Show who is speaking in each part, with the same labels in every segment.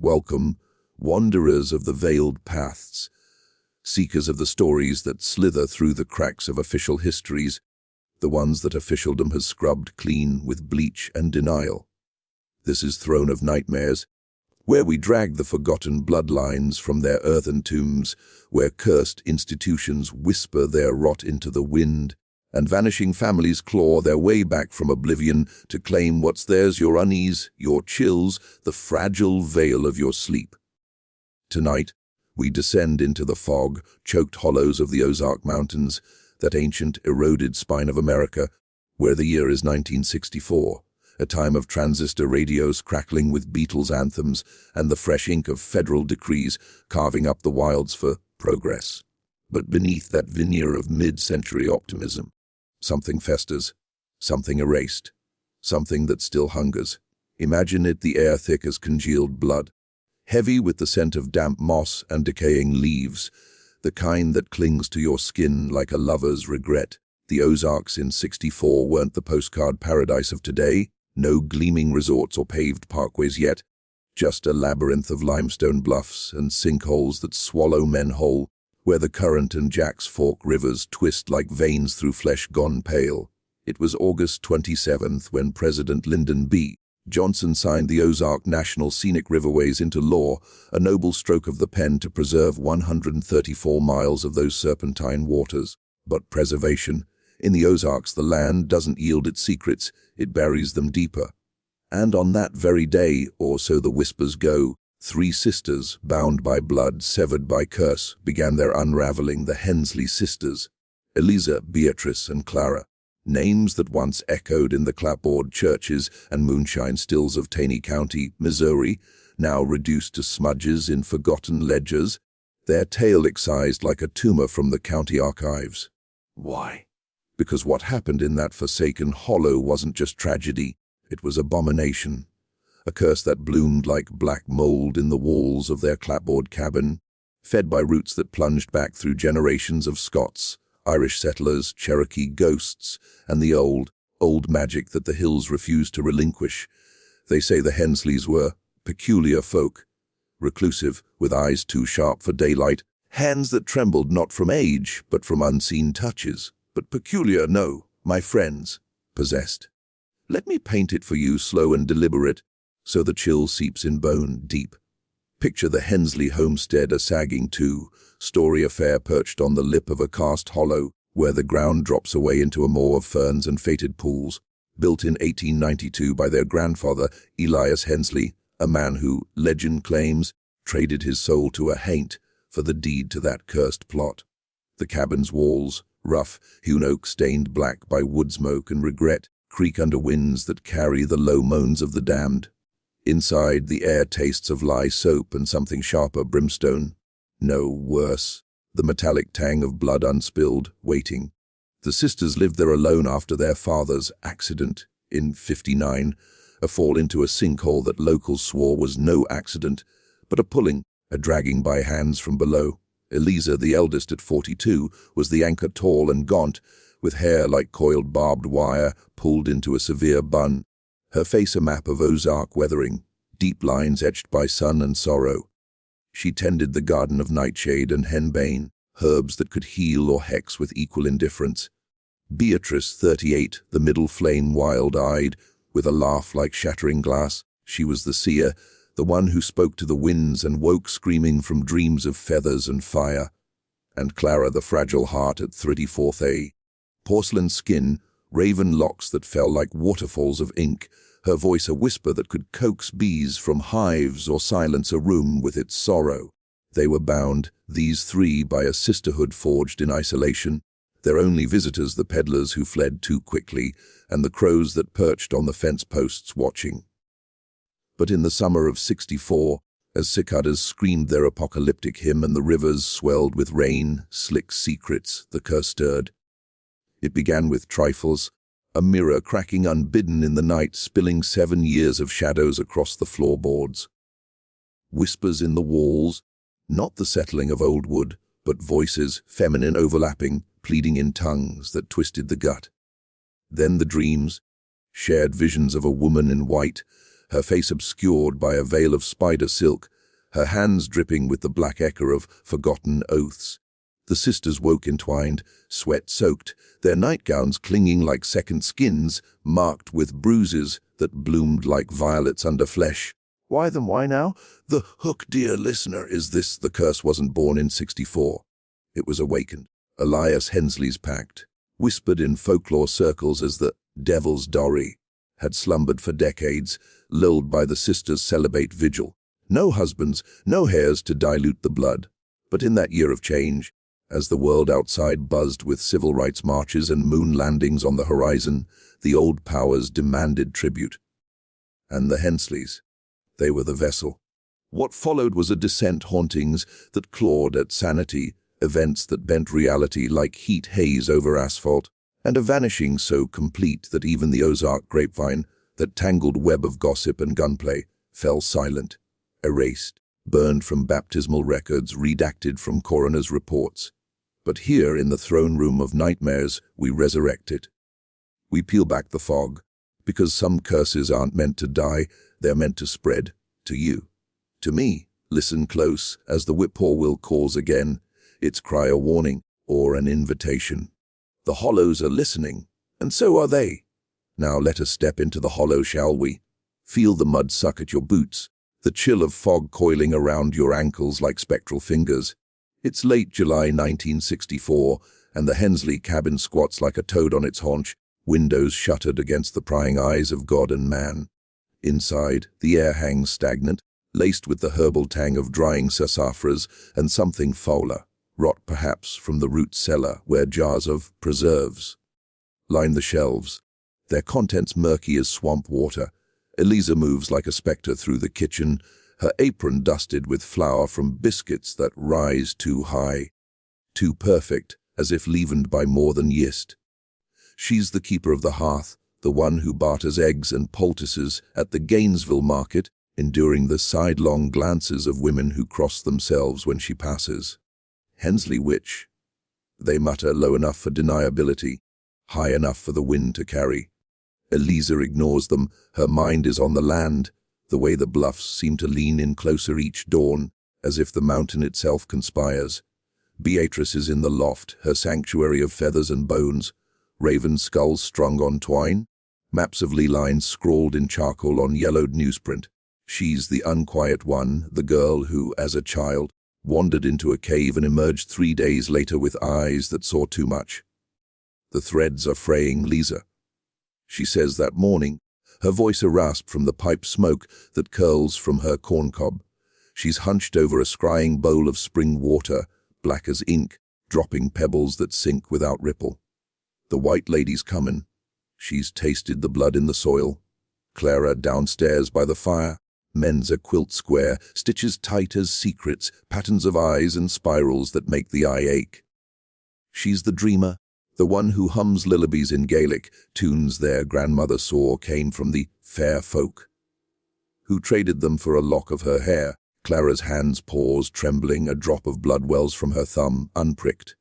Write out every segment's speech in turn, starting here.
Speaker 1: Welcome, wanderers of the veiled paths, seekers of the stories that slither through the cracks of official histories, the ones that officialdom has scrubbed clean with bleach and denial. This is Throne of Nightmares, where we drag the forgotten bloodlines from their earthen tombs, where cursed institutions whisper their rot into the wind, and vanishing families claw their way back from oblivion to claim what's theirs: your unease, your chills, the fragile veil of your sleep. Tonight, we descend into the fog-choked hollows of the Ozark Mountains, that ancient, eroded spine of America, where the year is 1964, a time of transistor radios crackling with Beatles anthems and the fresh ink of federal decrees carving up the wilds for progress. But beneath that veneer of mid-century optimism, something festers, something erased, something that still hungers. Imagine it: the air thick as congealed blood, heavy with the scent of damp moss and decaying leaves, the kind that clings to your skin like a lover's regret. The Ozarks in '64 weren't the postcard paradise of today, no gleaming resorts or paved parkways yet, just a labyrinth of limestone bluffs and sinkholes that swallow men whole, where the Current and Jack's Fork rivers twist like veins through flesh gone pale. It was August 27th when President Lyndon B. Johnson signed the Ozark National Scenic Riverways into law, a noble stroke of the pen to preserve 134 miles of those serpentine waters. But preservation, in the Ozarks, the land doesn't yield its secrets, it buries them deeper. And on that very day, or so the whispers go, three sisters, bound by blood, severed by curse, began their unraveling: the Hensley sisters, Eliza, Beatrice, and Clara. Names that once echoed in the clapboard churches and moonshine stills of Taney County, Missouri, now reduced to smudges in forgotten ledgers, their tale excised like a tumor from the county archives. Why? Because what happened in that forsaken hollow wasn't just tragedy, it was abomination. A curse that bloomed like black mold in the walls of their clapboard cabin, fed by roots that plunged back through generations of Scots, Irish settlers, Cherokee ghosts, and the old magic that the hills refused to relinquish. They say the Hensleys were peculiar folk, reclusive, with eyes too sharp for daylight, hands that trembled not from age, but from unseen touches. But peculiar, no, my friends, possessed. Let me paint it for you, slow and deliberate, so the chill seeps in bone deep. Picture the Hensley homestead, a sagging two-story affair perched on the lip of a cast hollow, where the ground drops away into a moor of ferns and fated pools. Built in 1892 by their grandfather, Elias Hensley, a man who, legend claims, traded his soul to a haint for the deed to that cursed plot. The cabin's walls, rough, hewn oak stained black by wood smoke and regret, creak under winds that carry the low moans of the damned. Inside, the air tastes of lye soap and something sharper: brimstone. No, worse, the metallic tang of blood unspilled, waiting. The sisters lived there alone after their father's accident in '59, a fall into a sinkhole that locals swore was no accident, but a pulling, a dragging by hands from below. Eliza, the eldest at 42, was the anchor, tall and gaunt, with hair like coiled barbed wire pulled into a severe bun. Her face a map of Ozark weathering, deep lines etched by sun and sorrow. She tended the garden of nightshade and henbane, herbs that could heal or hex with equal indifference. Beatrice, 38, the middle flame, wild-eyed, with a laugh like shattering glass. She was the seer, the one who spoke to the winds and woke screaming from dreams of feathers and fire. And Clara, the fragile heart, at 34th A. Porcelain skin, raven locks that fell like waterfalls of ink, her voice a whisper that could coax bees from hives or silence a room with its sorrow. They were bound, these three, by a sisterhood forged in isolation, their only visitors the peddlers who fled too quickly, and the crows that perched on the fence posts watching. But in the summer of '64, as cicadas screamed their apocalyptic hymn and the rivers swelled with rain, slick secrets, the curse stirred. It began with trifles, a mirror cracking unbidden in the night, spilling 7 years of shadows across the floorboards. Whispers in the walls, not the settling of old wood, but voices, feminine, overlapping, pleading in tongues that twisted the gut. Then the dreams, shared visions of a woman in white, her face obscured by a veil of spider silk, her hands dripping with the black ichor of forgotten oaths. The sisters woke entwined, sweat-soaked, their nightgowns clinging like second skins, marked with bruises that bloomed like violets under flesh. Why then, why now? The hook, dear listener, is this: the curse wasn't born in 64. It was awakened. Elias Hensley's pact, whispered in folklore circles as the Devil's Dory, had slumbered for decades, lulled by the sisters' celibate vigil. No husbands, no heirs to dilute the blood. But in that year of change, as the world outside buzzed with civil rights marches and moon landings on the horizon, the old powers demanded tribute. And the Hensleys, they were the vessel. What followed was a descent hauntings that clawed at sanity, events that bent reality like heat haze over asphalt, and a vanishing so complete that even the Ozark grapevine, that tangled web of gossip and gunplay, fell silent, erased, burned from baptismal records, redacted from coroner's reports. But here in the throne room of nightmares, we resurrect it. We peel back the fog, because some curses aren't meant to die, they're meant to spread, to you, to me. Listen close as the whippoorwill calls again, its cry a warning or an invitation. The hollows are listening, and so are they. Now let us step into the hollow, shall we? Feel the mud suck at your boots, the chill of fog coiling around your ankles like spectral fingers. It's late July 1964, and the Hensley cabin squats like a toad on its haunch, windows shuttered against the prying eyes of God and man. Inside, the air hangs stagnant, laced with the herbal tang of drying sassafras and something fouler, rot perhaps from the root cellar where jars of preserves line the shelves, their contents murky as swamp water. Eliza moves like a spectre through the kitchen, her apron dusted with flour from biscuits that rise too high, too perfect, as if leavened by more than yeast. She's the keeper of the hearth, the one who barters eggs and poultices at the Gainesville market, enduring the sidelong glances of women who cross themselves when she passes. Hensley witch, they mutter, low enough for deniability, high enough for the wind to carry. Eliza ignores them, her mind is on the land, the way the bluffs seem to lean in closer each dawn, as if the mountain itself conspires. Beatrice is in the loft, her sanctuary of feathers and bones, raven skulls strung on twine, maps of ley lines scrawled in charcoal on yellowed newsprint. She's the unquiet one, the girl who, as a child, wandered into a cave and emerged 3 days later with eyes that saw too much. The threads are fraying. Lisa, she says that morning, her voice a rasp from the pipe smoke that curls from her corncob. She's hunched over a scrying bowl of spring water, black as ink, dropping pebbles that sink without ripple. The white lady's comin'. She's tasted the blood in the soil. Clara downstairs by the fire, mends a quilt square, stitches tight as secrets, patterns of eyes and spirals that make the eye ache. She's the dreamer, the one who hums lullabies in Gaelic, tunes their grandmother saw came from the fair folk, who traded them for a lock of her hair. Clara's hands pause, trembling, a drop of blood wells from her thumb, unpricked.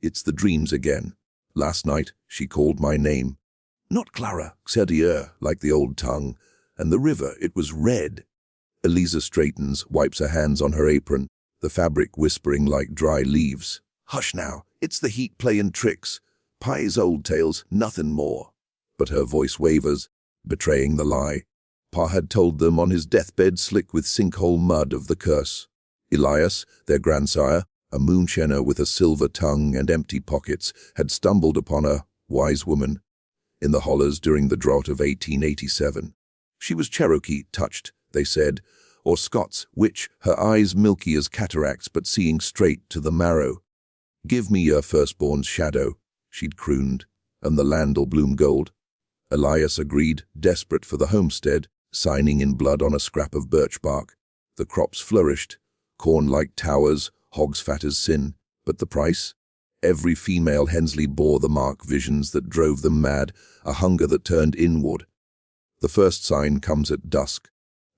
Speaker 1: It's the dreams again. Last night, she called my name. Not Clara, Xerdier, like the old tongue. And the river, it was red. Eliza straightens, wipes her hands on her apron, the fabric whispering like dry leaves. Hush now, it's the heat playing tricks. Pie's old tales, nothing more. But her voice wavers, betraying the lie. Pa had told them on his deathbed, slick with sinkhole mud, of the curse. Elias, their grandsire, a moonshiner with a silver tongue and empty pockets, had stumbled upon a wise woman in the hollers during the drought of 1887. She was Cherokee, touched, they said, or Scots, witch, her eyes milky as cataracts but seeing straight to the marrow. Give me your firstborn's shadow, she'd crooned, and the land'll bloom gold. Elias agreed, desperate for the homestead, signing in blood on a scrap of birch bark. The crops flourished, corn like towers, hogs fat as sin. But the price? Every female Hensley bore the mark, visions that drove them mad, a hunger that turned inward. The first sign comes at dusk,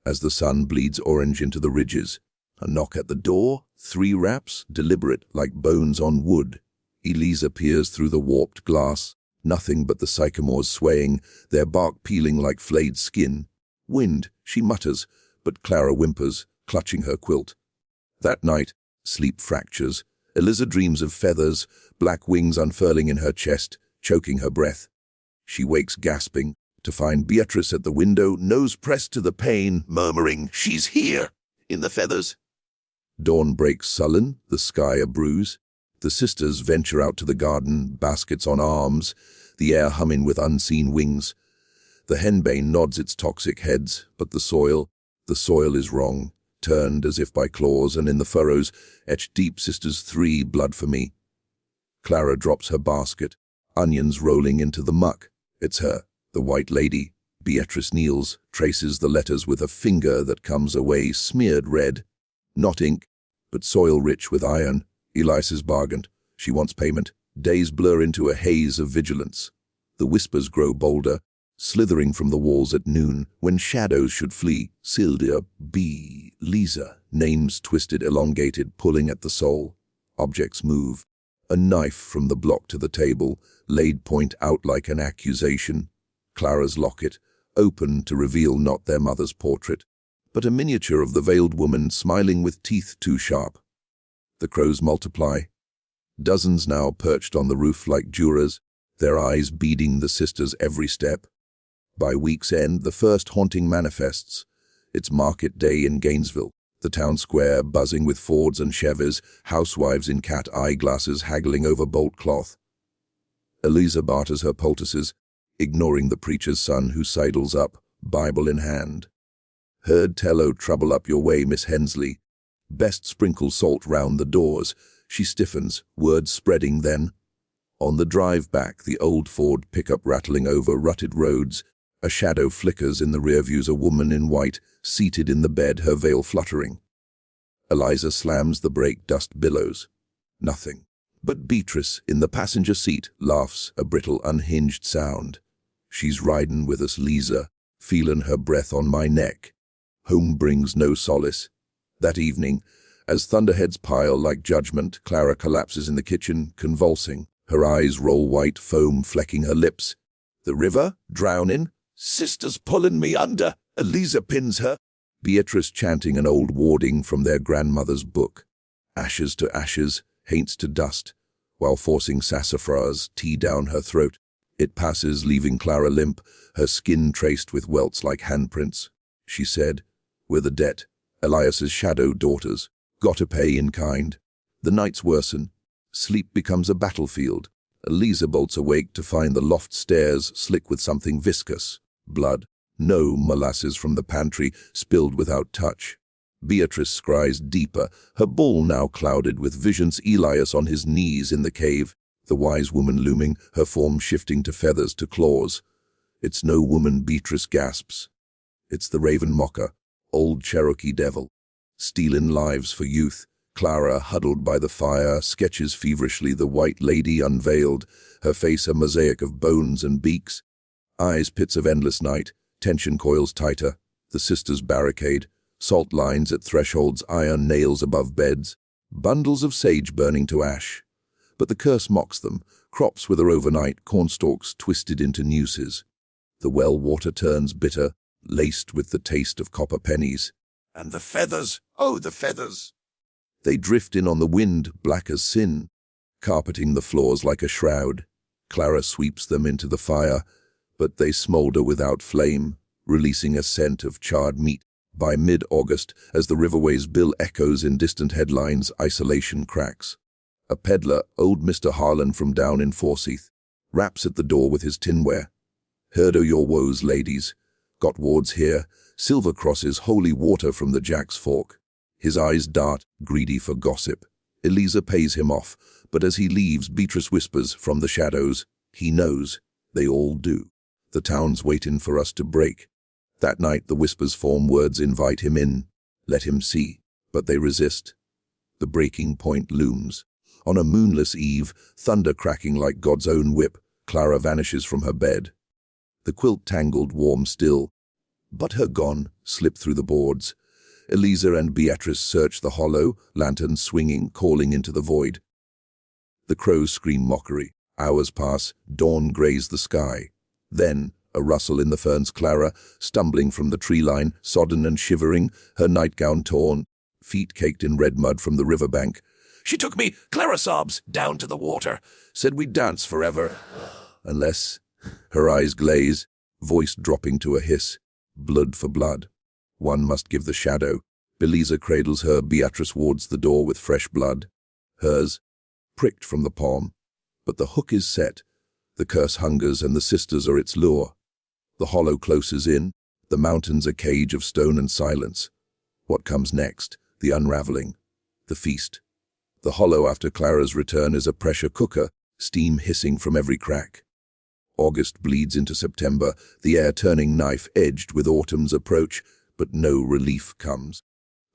Speaker 1: as the sun bleeds orange into the ridges. A knock at the door, 3 raps, deliberate like bones on wood. Eliza peers through the warped glass, nothing but the sycamores swaying, their bark peeling like flayed skin. Wind, she mutters, but Clara whimpers, clutching her quilt. That night, sleep fractures. Eliza dreams of feathers, black wings unfurling in her chest, choking her breath. She wakes gasping to find Beatrice at the window, nose pressed to the pane, murmuring, "She's here!" in the feathers. Dawn breaks sullen, the sky a bruise. The sisters venture out to the garden, baskets on arms, the air humming with unseen wings. The henbane nods its toxic heads, but the soil is wrong, turned as if by claws, and in the furrows, etched deep, sisters 3, blood for me. Clara drops her basket, onions rolling into the muck. It's her, the white lady. Beatrice kneels, traces the letters with a finger that comes away smeared red. Not ink, but soil rich with iron. Eliza's bargained. She wants payment. Days blur into a haze of vigilance. The whispers grow bolder, slithering from the walls at noon, when shadows should flee. Sylvia, B, Lisa, names twisted, elongated, pulling at the soul. Objects move. A knife from the block to the table, laid point out like an accusation. Clara's locket, open to reveal not their mother's portrait, but a miniature of the veiled woman smiling with teeth too sharp. The crows multiply. Dozens now perched on the roof like jurors, their eyes beading the sisters' every step. By week's end, the first haunting manifests. It's market day in Gainesville, the town square buzzing with Fords and Chevys, housewives in cat eyeglasses haggling over bolt cloth. Eliza barters her poultices, ignoring the preacher's son who sidles up, Bible in hand. Heard tell o' trouble up your way, Miss Hensley. Best sprinkle salt round the doors. She stiffens, words spreading then. On the drive back, the old Ford pickup rattling over rutted roads. A shadow flickers in the rear views, a woman in white, seated in the bed, her veil fluttering. Eliza slams the brake, dust billows. Nothing. But Beatrice, in the passenger seat, laughs, a brittle, unhinged sound. She's ridin' with us, Lisa, feelin' her breath on my neck. Home brings no solace. That evening, as thunderheads pile like judgment, Clara collapses in the kitchen, convulsing. Her eyes roll white, foam flecking her lips. The river, drowning. Sisters pulling me under. Eliza pins her. Beatrice chanting an old warding from their grandmother's book. Ashes to ashes, haints to dust, while forcing sassafras tea down her throat. It passes, leaving Clara limp, her skin traced with welts like handprints. She said, "We're the debt, Elias's shadow daughters, gotta pay in kind." The nights worsen. Sleep becomes a battlefield. Eliza bolts awake to find the loft stairs slick with something viscous. Blood. No molasses from the pantry, spilled without touch. Beatrice scries deeper, her ball now clouded with visions. Elias on his knees in the cave, the wise woman looming, her form shifting to feathers to claws. It's no woman, Beatrice gasps. It's the raven mocker, old Cherokee devil. Stealing lives for youth. Clara, huddled by the fire, sketches feverishly the white lady unveiled, her face a mosaic of bones and beaks. Eyes pits of endless night, tension coils tighter. The sisters barricade, salt lines at thresholds, iron nails above beds, bundles of sage burning to ash. But the curse mocks them, crops wither overnight, cornstalks twisted into nooses. The well water turns bitter, laced with the taste of copper pennies. And the feathers, oh, the feathers! They drift in on the wind, black as sin, carpeting the floors like a shroud. Clara sweeps them into the fire, but they smolder without flame, releasing a scent of charred meat. By mid-August, as the riverway's bill echoes in distant headlines, isolation cracks. A peddler, old Mr. Harlan from down in Forsyth, raps at the door with his tinware. "Heard o' your woes, ladies. Got wards here, silver crosses, holy water from the Jack's Fork." His eyes dart, greedy for gossip. Eliza pays him off, but as he leaves, Beatrice whispers from the shadows, "He knows. They all do. The town's waitin' for us to break." That night the whispers form words, invite him in. Let him see. But they resist. The breaking point looms. On a moonless eve, thunder cracking like God's own whip, Clara vanishes from her bed. The quilt tangled, warm still, but her gone, slipped through the boards. Eliza and Beatrice search the hollow, lanterns swinging, calling into the void. The crows scream mockery. Hours pass, dawn grays the sky. Then, A rustle in the ferns. Clara, stumbling from the tree line, sodden and shivering, her nightgown torn, feet caked in red mud from the riverbank.
Speaker 2: "She took me," Clara sobs, "down to the water.
Speaker 1: Said we'd dance forever. Unless..." Her eyes glaze, voice dropping to a hiss. Blood for blood. One must give the shadow. Eliza cradles her. Beatrice wards the door with fresh blood. Hers, pricked from the palm. But the hook is set. The curse hungers, and the sisters are its lure. The hollow closes in. The mountains a cage of stone and silence. What comes next? The unraveling. The feast. The hollow after Clara's return is a pressure cooker, steam hissing from every crack. August bleeds into September, the air turning knife-edged with autumn's approach, but no relief comes.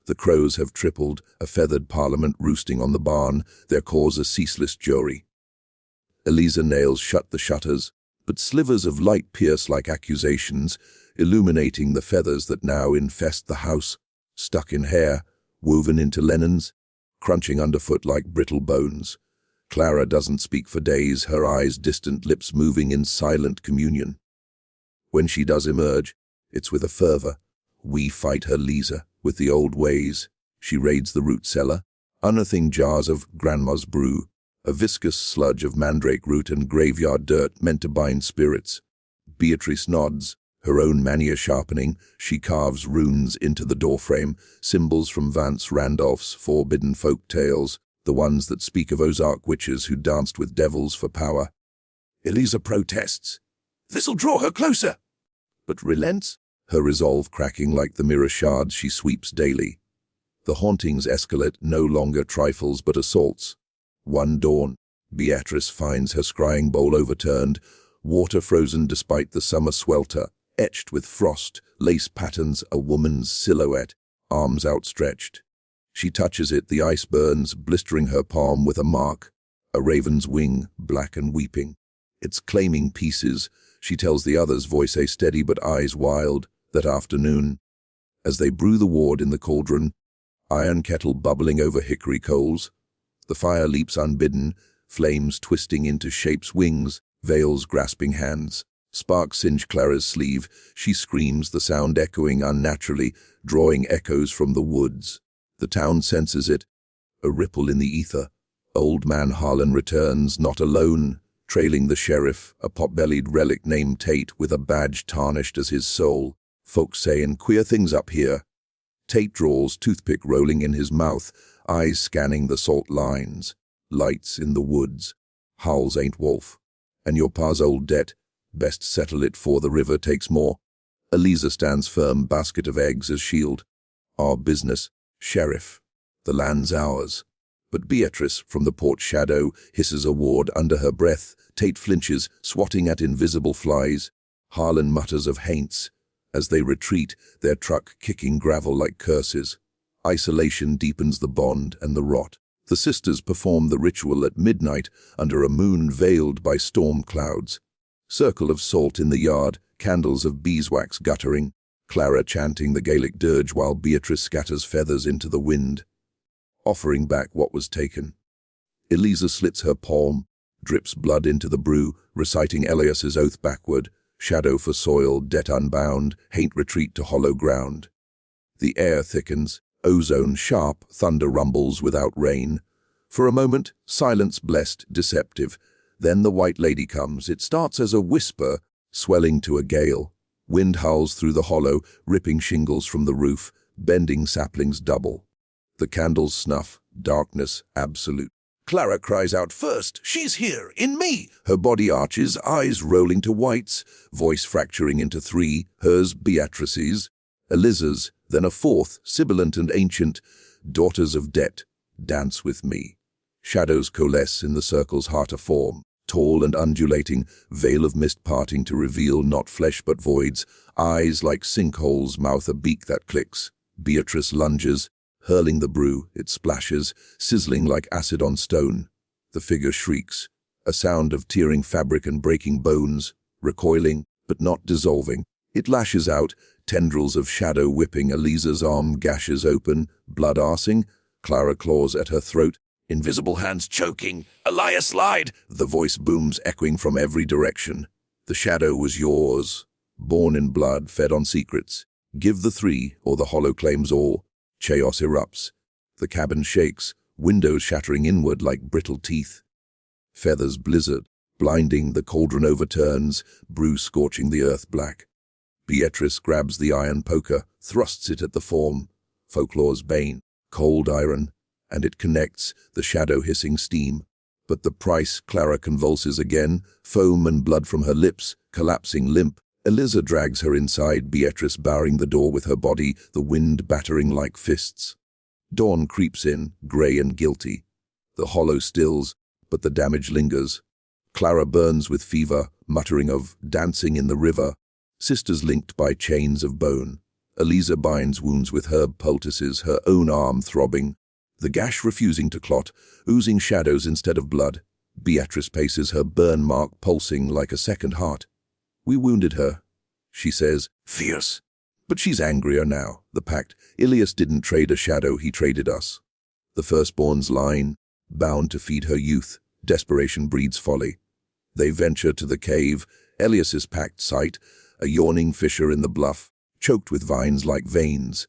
Speaker 1: The crows have tripled, a feathered parliament roosting on the barn, their cause a ceaseless jury. Eliza nails shut the shutters, but slivers of light pierce like accusations, illuminating the feathers that now infest the house, stuck in hair, woven into linens, crunching underfoot like brittle bones. Clara doesn't speak for days, her eyes distant, lips moving in silent communion. When she does emerge, it's with a fervor. We fight her Lisa with the old ways. She raids the root cellar, unearthing jars of grandma's brew, a viscous sludge of mandrake root and graveyard dirt meant to bind spirits. Beatrice nods, her own mania sharpening. She carves runes into the doorframe, symbols from Vance Randolph's forbidden folk tales, the ones that speak of Ozark witches who danced with devils for power. Eliza protests.
Speaker 2: "This'll draw her closer."
Speaker 1: But relents, her resolve cracking like the mirror shards she sweeps daily. The hauntings escalate, no longer trifles but assaults. One dawn, Beatrice finds her scrying bowl overturned, water frozen despite the summer swelter, etched with frost, lace patterns, a woman's silhouette, arms outstretched. She touches it, the ice burns, blistering her palm with a mark, a raven's wing, black and weeping. It's claiming pieces, she tells the others, voice a steady but eyes wild, that afternoon. As they brew the ward in the cauldron, iron kettle bubbling over hickory coals, the fire leaps unbidden, flames twisting into shapes, wings, veils grasping hands. Sparks singe Clara's sleeve. She screams, the sound echoing unnaturally, drawing echoes from the woods. The town senses it, a ripple in the ether. Old man Harlan returns, not alone, trailing the sheriff, a pot-bellied relic named Tate with a badge tarnished as his soul. Folks sayin' queer things up here. Tate draws, toothpick rolling in his mouth, eyes scanning the salt lines. Lights in the woods. Howls ain't wolf. And your pa's old debt. Best settle it 'fore the river takes more. Eliza stands firm, basket of eggs as shield. Our business, sheriff. The land's ours. But Beatrice, from the porch shadow, hisses a word under her breath. Tate flinches, swatting at invisible flies. Harlan mutters of haints. As they retreat, their truck kicking gravel like curses. Isolation deepens the bond and the rot. The sisters perform the ritual at midnight under a moon veiled by storm clouds. Circle of salt in the yard, candles of beeswax guttering, Clara chanting the Gaelic dirge while Beatrice scatters feathers into the wind, offering back what was taken. Eliza slits her palm, drips blood into the brew, reciting Elias's oath backward, shadow for soil, debt unbound, haint retreat to hollow ground. The air thickens, ozone sharp, thunder rumbles without rain. For a moment, silence blessed, deceptive. Then the white lady comes. It starts as a whisper, swelling to a gale. Wind howls through the hollow, ripping shingles from the roof, bending saplings double. The candles snuff, darkness absolute. Clara cries out first, "She's here, in me!" Her body arches, eyes rolling to whites, voice fracturing into three, hers Beatrice's, Eliza's, then a fourth, sibilant and ancient, daughters of debt, dance with me. Shadows coalesce in the circle's heart a form, tall and undulating, veil of mist parting to reveal not flesh but voids, eyes like sinkholes, mouth a beak that clicks. Beatrice lunges, hurling the brew, it splashes, sizzling like acid on stone. The figure shrieks, a sound of tearing fabric and breaking bones, recoiling, but not dissolving. It lashes out, tendrils of shadow whipping. Eliza's arm gashes open, blood arsing. Clara claws at her throat, invisible hands choking. "Elias lied!" The voice booms, echoing from every direction. "The shadow was yours." born in blood, fed on secrets. Give the three, or the hollow claims all. Chaos erupts. The cabin shakes, windows shattering inward like brittle teeth. Feathers blizzard, blinding, the cauldron overturns, brew scorching the earth black. Beatrice grabs the iron poker, thrusts it at the form. Folklore's bane, cold iron, and it connects, the shadow hissing steam. But the price, Clara convulses again, foam and blood from her lips, collapsing limp. Eliza drags her inside, Beatrice barring the door with her body, the wind battering like fists. Dawn creeps in, grey and guilty. The hollow stills, but the damage lingers. Clara burns with fever, muttering of dancing in the river. Sisters linked by chains of bone. Eliza binds wounds with herb poultices, her own arm throbbing. The gash refusing to clot, oozing shadows instead of blood. Beatrice paces, her burn mark pulsing like a second heart. We wounded her, she says, fierce. But she's angrier now, the pact. Ilias didn't trade a shadow, he traded us. The firstborn's line, bound to feed her youth. Desperation breeds folly. They venture to the cave, Elias's packed site, a yawning fissure in the bluff, choked with vines like veins.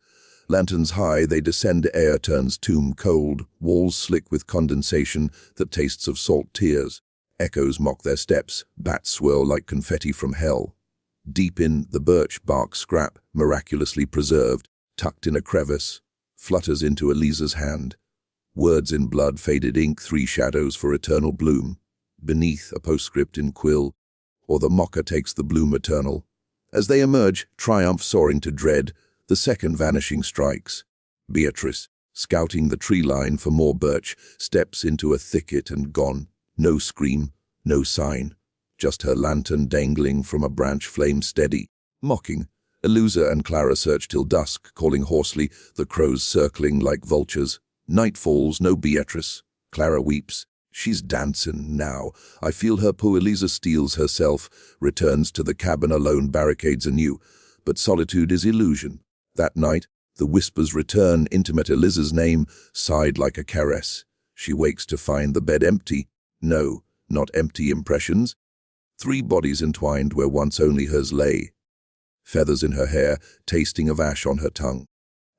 Speaker 1: Lanterns high, they descend, air turns tomb cold, walls slick with condensation that tastes of salt tears. Echoes mock their steps, bats swirl like confetti from hell. Deep in, the birch bark scrap, miraculously preserved, tucked in a crevice, flutters into Eliza's hand. Words in blood, faded ink, three shadows for eternal bloom. Beneath, a postscript in quill, or the mocker takes the bloom eternal. As they emerge, triumph soaring to dread, the second vanishing strikes. Beatrice, scouting the tree line for more birch, steps into a thicket and gone. No scream, no sign, just her lantern dangling from a branch, flame steady. Mocking, Eliza and Clara search till dusk, calling hoarsely, the crows circling like vultures. Night falls, no Beatrice. Clara weeps. She's dancing now. I feel her pull. Eliza steels herself, returns to the cabin alone, barricades anew. But solitude is illusion. That night, the whispers return, intimate. Eliza's name, sighed like a caress. She wakes to find the bed empty. No, not empty impressions. Three bodies entwined where once only hers lay. Feathers in her hair, tasting of ash on her tongue.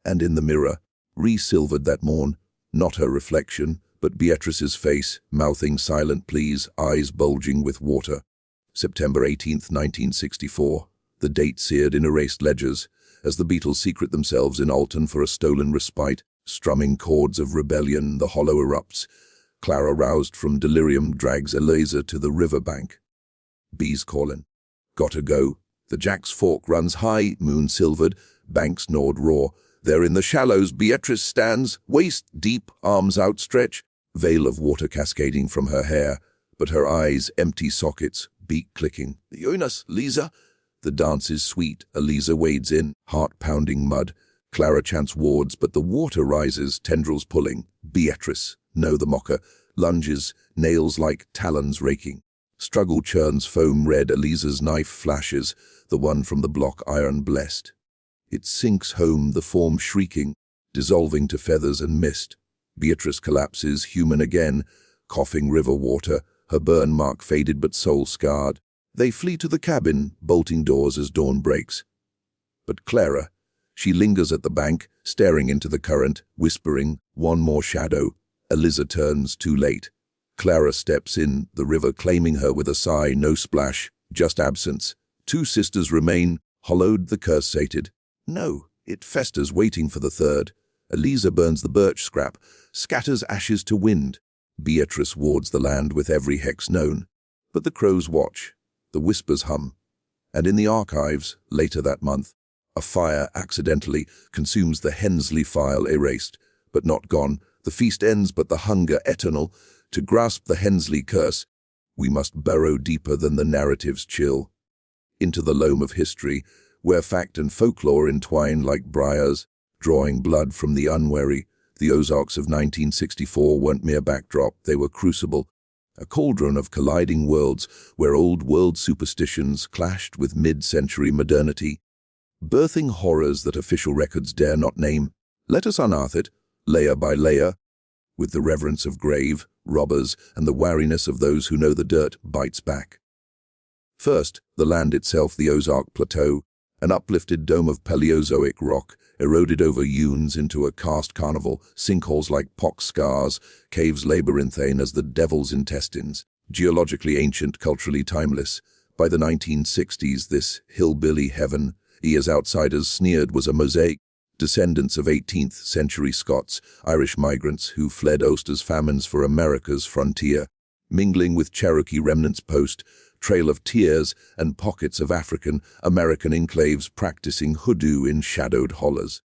Speaker 1: And in the mirror, re-silvered that morn, not her reflection, but Beatrice's face, mouthing silent pleas, eyes bulging with water. September 18th, 1964. The date seared in erased ledgers, as the Beatles secret themselves in Alton for a stolen respite, strumming chords of rebellion, the hollow erupts. Clara, roused from delirium, drags Eliza to the river bank. Bees callin'. Gotta go. The Jack's Fork runs high, moon-silvered, banks gnawed raw. There in the shallows Beatrice stands, waist deep, arms outstretched, veil of water cascading from her hair, but her eyes empty sockets, beak clicking. Jonas, Lisa. The dance is sweet. Eliza wades in, heart-pounding mud. Clara chants wards, but the water rises, tendrils pulling. Beatrice, no, the mocker, lunges, nails like talons raking. Struggle churns foam red. Eliza's knife flashes, the one from the block iron blessed. It sinks home, the form shrieking, dissolving to feathers and mist. Beatrice collapses, human again, coughing river water, her burn mark faded but soul scarred. They flee to the cabin, bolting doors as dawn breaks. But Clara, she lingers at the bank, staring into the current, whispering, one more shadow. Eliza turns, too late. Clara steps in, the river claiming her with a sigh, no splash, just absence. Two sisters remain, hollowed, the curse sated. No, it festers, waiting for the third. Eliza burns the birch scrap, scatters ashes to wind. Beatrice wards the land with every hex known. But the crows watch, the whispers hum. And in the archives, later that month, a fire accidentally consumes the Hensley file, erased, but not gone. The feast ends, but the hunger eternal. To grasp the Hensley curse, we must burrow deeper than the narrative's chill. Into the loam of history, where fact and folklore entwine like briars, drawing blood from the unwary. The Ozarks of 1964 weren't mere backdrop, they were crucible. A cauldron of colliding worlds where old world superstitions clashed with mid-century modernity, birthing horrors that official records dare not name. Let us unearth it, layer by layer, with the reverence of grave, robbers, and the wariness of those who know the dirt bites back. First, the land itself, the Ozark Plateau, an uplifted dome of Paleozoic rock, eroded over dunes into a karst carnival, sinkholes like pox scars, caves labyrinthine as the devil's intestines, geologically ancient, culturally timeless. By the 1960s, this hillbilly heaven, as outsiders sneered, was a mosaic, descendants of 18th-century Scots, Irish migrants who fled Oster's famines for America's frontier, mingling with Cherokee remnants post, Trail of Tears, and pockets of African-American enclaves practicing hoodoo in shadowed hollers.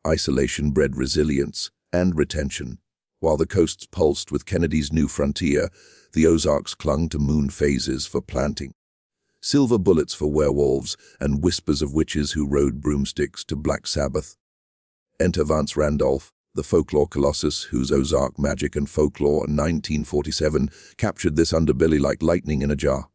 Speaker 1: Isolation bred resilience and retention. While the coasts pulsed with Kennedy's new frontier, the Ozarks clung to moon phases for planting. Silver bullets for werewolves and whispers of witches who rode broomsticks to Black Sabbath. Enter Vance Randolph, the folklore colossus whose Ozark Magic and Folklore in 1947 captured this underbelly like lightning in a jar.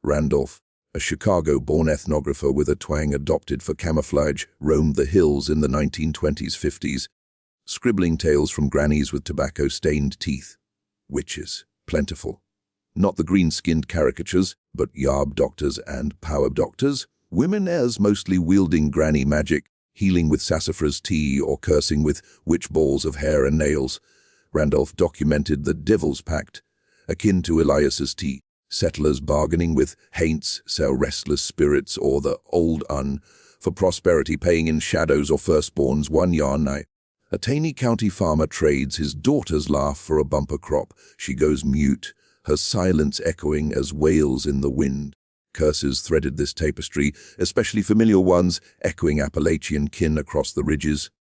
Speaker 1: Randolph, a Chicago-born ethnographer with a twang adopted for camouflage, roamed the hills in the 1920s-50s, scribbling tales from grannies with tobacco-stained teeth. Witches, plentiful. Not the green-skinned caricatures, but yarb doctors and power doctors, women as mostly wielding granny magic, healing with sassafras tea or cursing with witch balls of hair and nails. Randolph documented the Devil's Pact, akin to Elias's tea. Settlers bargaining with haints, sell restless spirits or the old un, for prosperity paying in shadows or firstborns 1 yarn night. A Taney County farmer trades his daughter's laugh for a bumper crop. She goes mute, her silence echoing as wails in the wind. Curses threaded this tapestry, especially familial ones, echoing Appalachian kin across the ridges.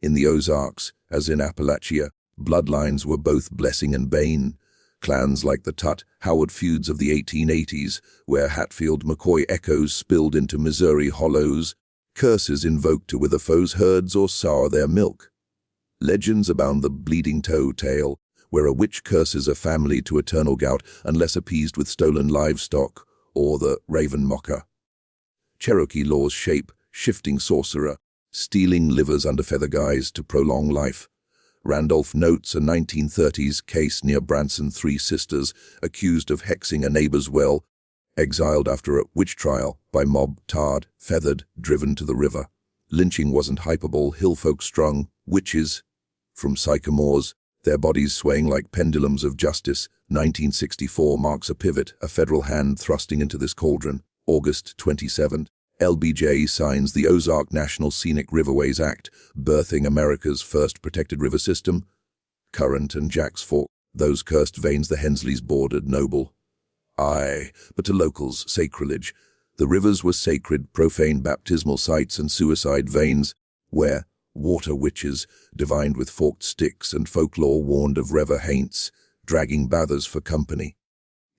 Speaker 1: In the Ozarks, as in Appalachia, bloodlines were both blessing and bane. Clans like the Tut Howard feuds of the 1880s, where Hatfield-McCoy echoes spilled into Missouri hollows, curses invoked to wither foes' herds or sour their milk. Legends abound the Bleeding Toe tale, where a witch curses a family to eternal gout unless appeased with stolen livestock, or the Raven Mocker. Cherokee laws shape, shifting sorcerer, stealing livers under feather guise to prolong life. Randolph notes a 1930s case near Branson, 3 sisters accused of hexing a neighbor's well, exiled after a witch trial by mob, tarred, feathered, driven to the river. Lynching wasn't hyperbole, hillfolk strung, witches, from sycamores, their bodies swaying like pendulums of justice. 1964 marks a pivot, a federal hand thrusting into this cauldron. August 27. LBJ signs the Ozark National Scenic Riverways Act, birthing America's first protected river system. Current and Jack's Fork, those cursed veins the Hensleys bordered, noble. Aye, but to locals, sacrilege. The rivers were sacred, profane baptismal sites and suicide veins, where water witches, divined with forked sticks, and folklore warned of river haints, dragging bathers for company.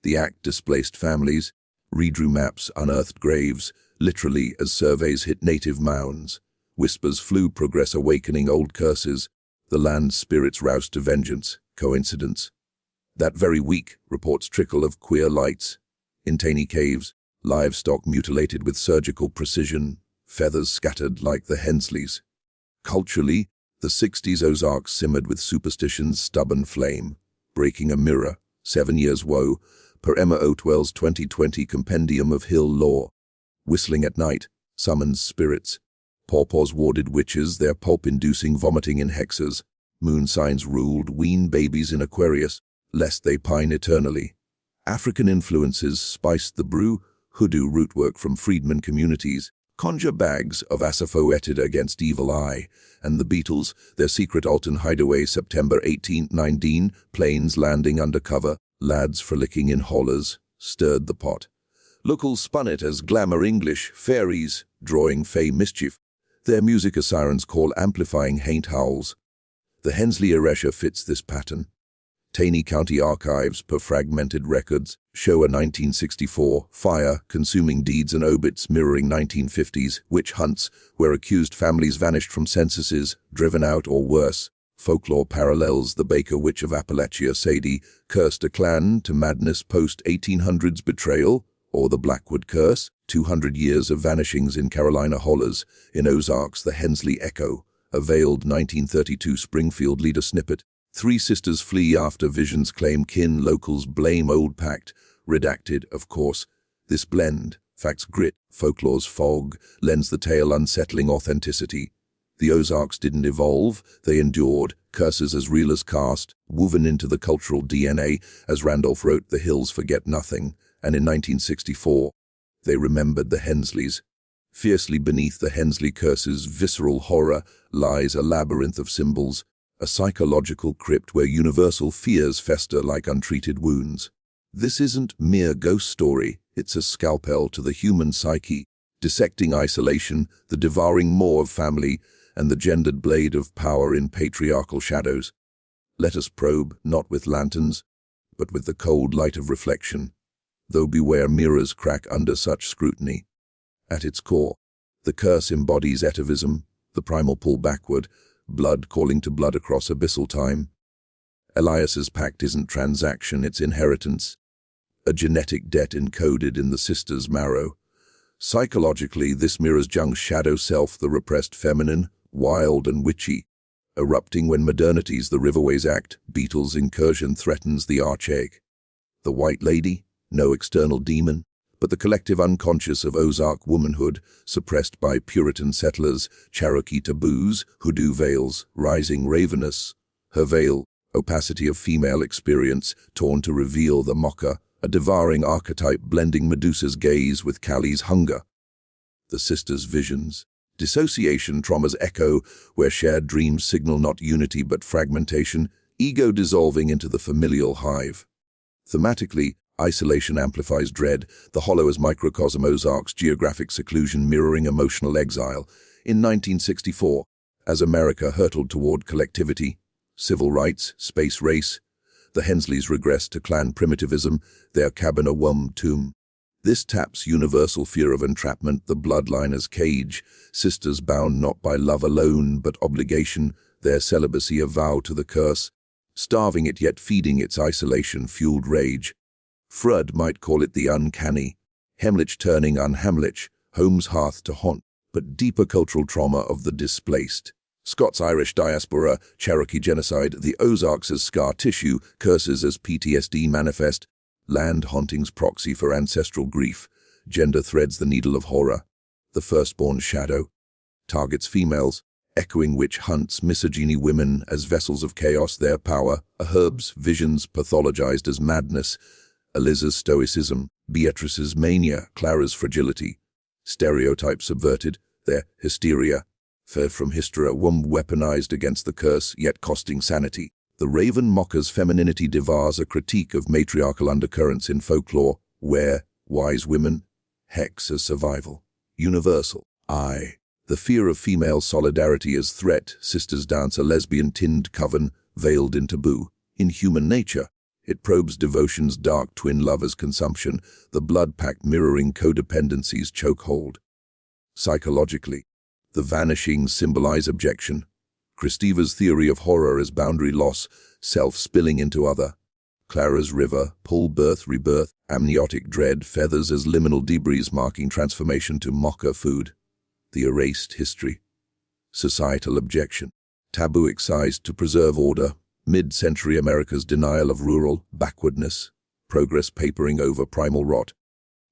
Speaker 1: The act displaced families, redrew maps, unearthed graves, literally as surveys hit native mounds. Whispers flew, progress awakening old curses. The land's spirits roused to vengeance. Coincidence? That very week, reports trickle of queer lights. In Taney caves, livestock mutilated with surgical precision, feathers scattered like the Hensleys. Culturally, the 60s Ozarks simmered with superstition's stubborn flame, breaking a mirror, 7 years woe, per Emma Otwell's 2020 Compendium of Hill Lore. Whistling at night, summons spirits. Pawpaws warded witches, their pulp-inducing vomiting in hexes. Moon signs ruled wean babies in Aquarius, lest they pine eternally. African influences spiced the brew, hoodoo rootwork from freedmen communities, conjure bags of asafoetida against evil eye, and the Beatles, their secret Alton hideaway September 1819, planes landing undercover, lads frolicking in hollers, stirred the pot. Locals spun it as glamour English, fairies, drawing fey mischief, their music a siren's call amplifying haint howls. The Hensley erasure fits this pattern. Taney County archives, per fragmented records, show a 1964 fire consuming deeds and obits mirroring 1950s witch hunts where accused families vanished from censuses, driven out or worse. Folklore parallels the Baker Witch of Appalachia. Sadie cursed a clan to madness post-1800s betrayal, or the Blackwood Curse, 200 years of vanishings in Carolina hollers. In Ozarks, the Hensley Echo, a veiled 1932 Springfield leader snippet. 3 sisters flee after visions claim kin, locals blame old pact. Redacted, of course. This blend, fact's grit, folklore's fog, lends the tale unsettling authenticity. The Ozarks didn't evolve, they endured, curses as real as cast, woven into the cultural DNA, as Randolph wrote, "The hills forget nothing," and in 1964, they remembered the Hensleys. Fiercely beneath the Hensley curse's visceral horror lies a labyrinth of symbols, a psychological crypt where universal fears fester like untreated wounds. This isn't mere ghost story, it's a scalpel to the human psyche, dissecting isolation, the devouring maw of family, and the gendered blade of power in patriarchal shadows. Let us probe, not with lanterns, but with the cold light of reflection, though beware mirrors crack under such scrutiny. At its core, the curse embodies atavism, the primal pull backward, blood calling to blood across abyssal time. Elias's pact isn't transaction, it's inheritance, a genetic debt encoded in the sister's marrow. Psychologically, this mirrors Jung's shadow self, the repressed feminine, wild and witchy, erupting when modernity's the Riverways Act, Beetle's incursion threatens the archaic. The White Lady, no external demon, but the collective unconscious of Ozark womanhood, suppressed by Puritan settlers, Cherokee taboos, hoodoo veils, rising ravenous. Her veil, opacity of female experience, torn to reveal the mocker, a devouring archetype blending Medusa's gaze with Kali's hunger. The sisters' visions, dissociation trauma's echo, where shared dreams signal not unity but fragmentation, ego dissolving into the familial hive. Thematically, isolation amplifies dread, the hollow as microcosm Ozarks, geographic seclusion mirroring emotional exile. In 1964, as America hurtled toward collectivity, civil rights, space race, the Hensleys regressed to clan primitivism, their cabin a womb tomb. This taps universal fear of entrapment, the bloodline as cage, sisters bound not by love alone but obligation, their celibacy a vow to the curse, starving it yet feeding its isolation-fueled rage. Freud might call it the uncanny, Hemlich turning unhamlich, home's hearth to haunt, but deeper cultural trauma of the displaced. Scots-Irish diaspora, Cherokee genocide, the Ozarks as scar tissue, curses as PTSD manifest, land hauntings proxy for ancestral grief, gender threads the needle of horror. The firstborn shadow targets females, echoing witch hunts, misogyny women as vessels of chaos, their power, Herb's visions pathologized as madness, Eliza's stoicism, Beatrice's mania, Clara's fragility, stereotypes subverted, their hysteria, fair from hystera, womb weaponized against the curse, yet costing sanity. The raven mocker's femininity devours a critique of matriarchal undercurrents in folklore, where wise women, hex as survival, universal, the fear of female solidarity as threat, sisters dance a lesbian-tinned coven, veiled in taboo. In human nature, it probes devotion's dark twin lovers' consumption, the blood pact mirroring codependency's chokehold. Psychologically, the vanishings symbolize objection. Kristeva's theory of horror as boundary loss, self spilling into other. Clara's river, pull birth, rebirth, amniotic dread, feathers as liminal debris marking transformation to mocker food. The erased history. Societal objection. Taboo excised to preserve order. Mid-century America's denial of rural backwardness. Progress papering over primal rot.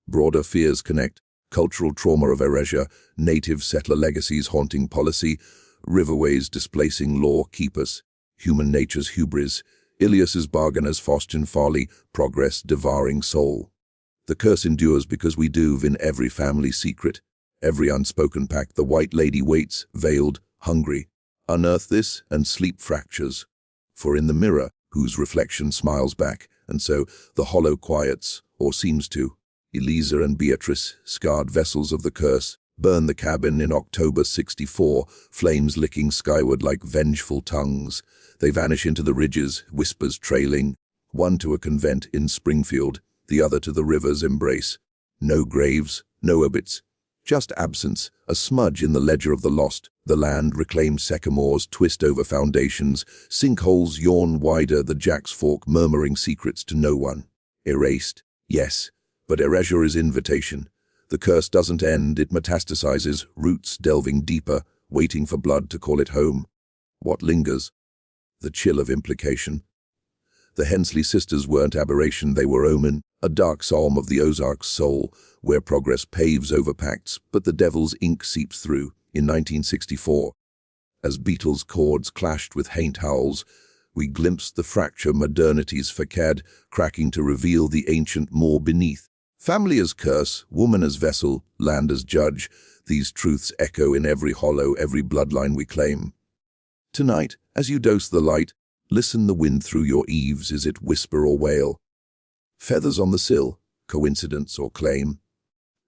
Speaker 1: Broader fears connect. Cultural trauma of erasure, native settler legacies haunting policy, riverways displacing law keepers, human nature's hubris, Ilias's bargain as Faustin folly, progress devouring soul. The curse endures because we do in every family secret, every unspoken pact. The White Lady waits, veiled, hungry. Unearth this and sleep fractures. For in the mirror, whose reflection smiles back, and so the hollow quiets, or seems to. Eliza and Beatrice, scarred vessels of the curse, burn the cabin in October 64, flames licking skyward like vengeful tongues. They vanish into the ridges, whispers trailing, one to a convent in Springfield, the other to the river's embrace. No graves, no obits, just absence, a smudge in the ledger of the lost. The land reclaimed sycamores twist over foundations, sinkholes yawn wider, the Jack's Fork murmuring secrets to no one. Erased, yes, but erasure is invitation. The curse doesn't end, it metastasizes, roots delving deeper, waiting for blood to call it home. What lingers? The chill of implication. The Hensley sisters weren't aberration, they were omen, a dark psalm of the Ozarks soul, where progress paves over pacts, but the devil's ink seeps through. In 1964, as Beatles' chords clashed with haint howls, we glimpsed the fracture modernity's facade cracking to reveal the ancient maw beneath. Family as curse, woman as vessel, land as judge, these truths echo in every hollow, every bloodline we claim. Tonight, as you dose the light, listen the wind through your eaves, is it whisper or wail? Feathers on the sill, coincidence or claim?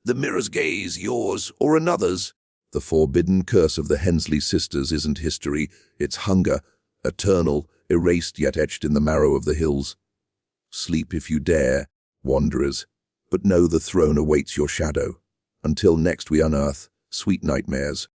Speaker 2: The mirror's gaze, yours or another's.
Speaker 1: The forbidden curse of the Hensley sisters isn't history, it's hunger, eternal, erased yet etched in the marrow of the hills. Sleep if you dare, wanderers, but know the throne awaits your shadow. Until next we unearth, sweet nightmares.